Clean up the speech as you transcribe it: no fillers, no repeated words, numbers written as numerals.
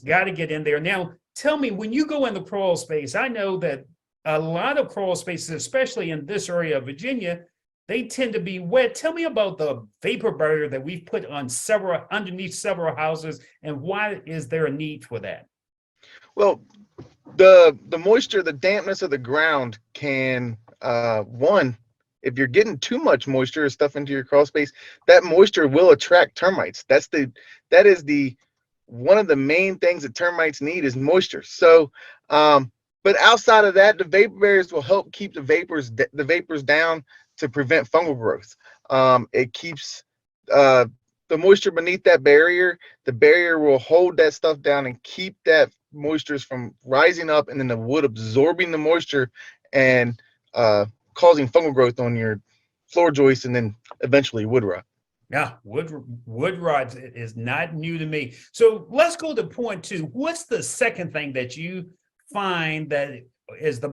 got to get in there. Now, tell me, when you go in the crawl space, I know that a lot of crawl spaces, especially in this area of Virginia, they tend to be wet. Tell me about the vapor barrier that we've put on underneath several houses, and why is there a need for that? Well, the moisture, the dampness of the ground can one, if you're getting too much moisture or stuff into your crawl space, that moisture will attract termites. That is the one of the main things that termites need is moisture. So but outside of that, the vapor barriers will help keep the vapors down to prevent fungal growth. It keeps the moisture beneath that barrier. The barrier will hold that stuff down and keep that moistures from rising up, and then the wood absorbing the moisture and causing fungal growth on your floor joists, and then eventually wood rot. Yeah, wood rot is not new to me. So let's go to point two. What's the second thing that you find that is the